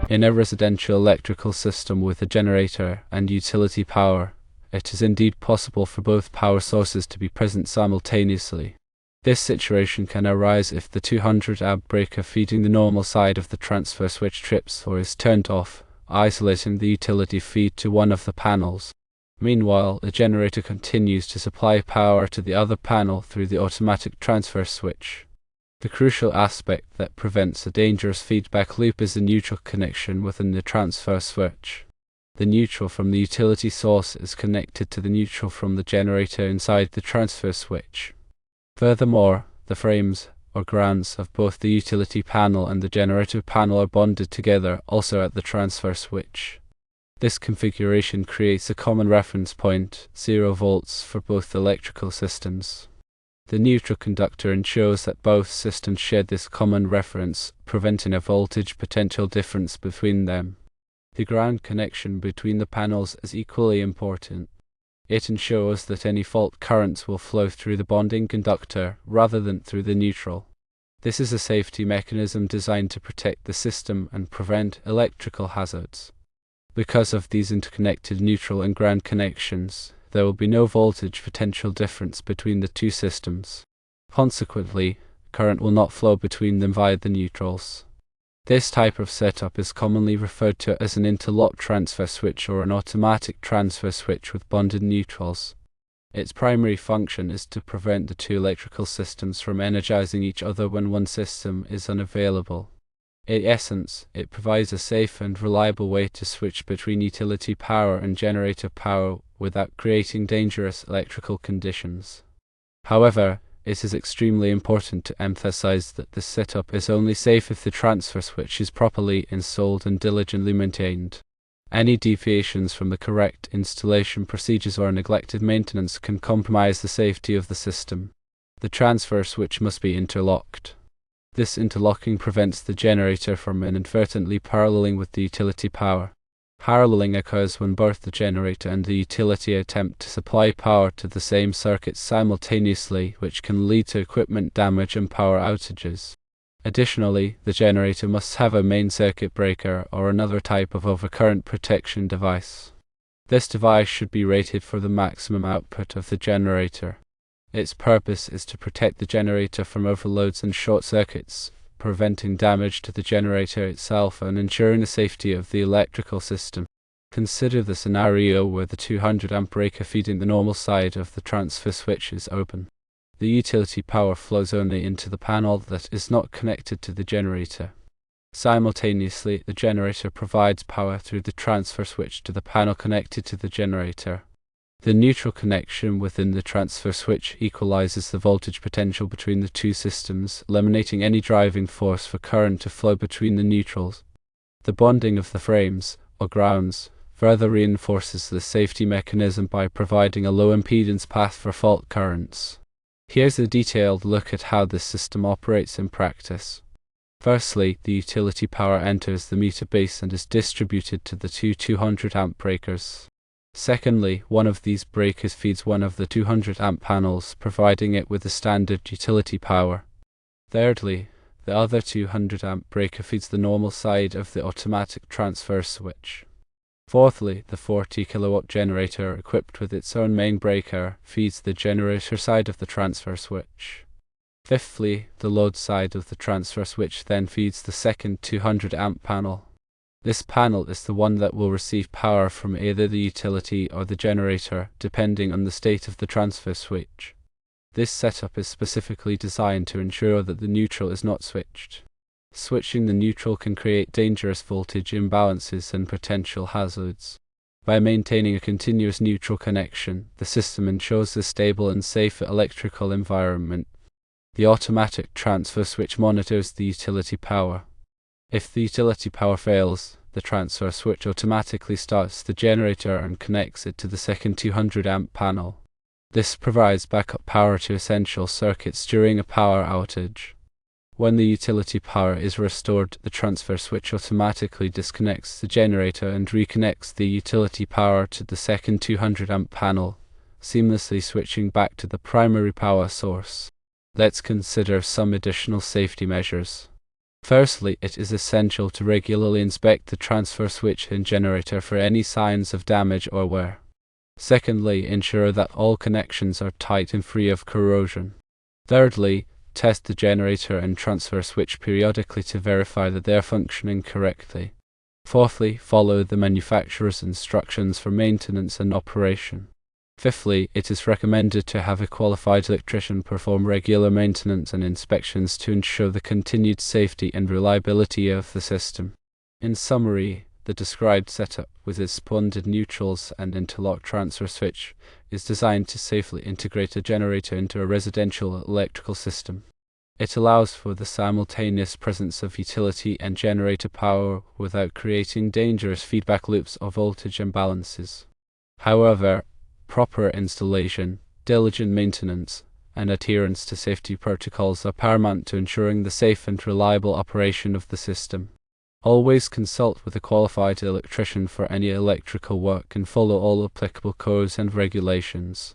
In a residential electrical system with a generator and utility power, it is indeed possible for both power sources to be present simultaneously. This situation can arise if the 200 amp breaker feeding the normal side of the transfer switch trips or is turned off, isolating the utility feed to one of the panels. Meanwhile, the generator continues to supply power to the other panel through the automatic transfer switch. The crucial aspect that prevents a dangerous feedback loop is the neutral connection within the transfer switch. The neutral from the utility source is connected to the neutral from the generator inside the transfer switch. Furthermore, the frames, or grounds, of both the utility panel and the generator panel are bonded together also at the transfer switch. This configuration creates a common reference point, 0 volts, for both electrical systems. The neutral conductor ensures that both systems share this common reference, preventing a voltage potential difference between them. The ground connection between the panels is equally important. It ensures that any fault currents will flow through the bonding conductor rather than through the neutral. This is a safety mechanism designed to protect the system and prevent electrical hazards. Because of these interconnected neutral and ground connections, there will be no voltage potential difference between the two systems. Consequently, current will not flow between them via the neutrals. This type of setup is commonly referred to as an interlocked transfer switch or an automatic transfer switch with bonded neutrals. Its primary function is to prevent the two electrical systems from energizing each other when one system is unavailable. In essence, it provides a safe and reliable way to switch between utility power and generator power without creating dangerous electrical conditions. However, it is extremely important to emphasize that this setup is only safe if the transfer switch is properly installed and diligently maintained. Any deviations from the correct installation procedures or neglected maintenance can compromise the safety of the system. The transfer switch must be interlocked. This interlocking prevents the generator from inadvertently paralleling with the utility power. Paralleling occurs when both the generator and the utility attempt to supply power to the same circuit simultaneously, which can lead to equipment damage and power outages. Additionally, the generator must have a main circuit breaker or another type of overcurrent protection device. This device should be rated for the maximum output of the generator. Its purpose is to protect the generator from overloads and short circuits, preventing damage to the generator itself and ensuring the safety of the electrical system. Consider the scenario where the 200 amp breaker feeding the normal side of the transfer switch is open. The utility power flows only into the panel that is not connected to the generator. Simultaneously, the generator provides power through the transfer switch to the panel connected to the generator. The neutral connection within the transfer switch equalizes the voltage potential between the two systems, eliminating any driving force for current to flow between the neutrals. The bonding of the frames, or grounds, further reinforces the safety mechanism by providing a low impedance path for fault currents. Here's a detailed look at how this system operates in practice. Firstly, the utility power enters the meter base and is distributed to the two 200 amp breakers. Secondly, one of these breakers feeds one of the 200 amp panels, providing it with the standard utility power. Thirdly, the other 200 amp breaker feeds the normal side of the automatic transfer switch. Fourthly, the 40 kilowatt generator equipped with its own main breaker feeds the generator side of the transfer switch. Fifthly, the load side of the transfer switch then feeds the second 200 amp panel. This panel is the one that will receive power from either the utility or the generator, depending on the state of the transfer switch. This setup is specifically designed to ensure that the neutral is not switched. Switching the neutral can create dangerous voltage imbalances and potential hazards. By maintaining a continuous neutral connection, the system ensures a stable and safe electrical environment. The automatic transfer switch monitors the utility power. If the utility power fails, the transfer switch automatically starts the generator and connects it to the second 200 amp panel. This provides backup power to essential circuits during a power outage. When the utility power is restored, the transfer switch automatically disconnects the generator and reconnects the utility power to the second 200 amp panel, seamlessly switching back to the primary power source. Let's consider some additional safety measures. Firstly, it is essential to regularly inspect the transfer switch and generator for any signs of damage or wear. Secondly, ensure that all connections are tight and free of corrosion. Thirdly, test the generator and transfer switch periodically to verify that they are functioning correctly. Fourthly, follow the manufacturer's instructions for maintenance and operation. Fifthly, it is recommended to have a qualified electrician perform regular maintenance and inspections to ensure the continued safety and reliability of the system. In summary, the described setup, with its bonded neutrals and interlocked transfer switch, is designed to safely integrate a generator into a residential electrical system. It allows for the simultaneous presence of utility and generator power without creating dangerous feedback loops or voltage imbalances. However, proper installation, diligent maintenance, and adherence to safety protocols are paramount to ensuring the safe and reliable operation of the system. Always consult with a qualified electrician for any electrical work and follow all applicable codes and regulations.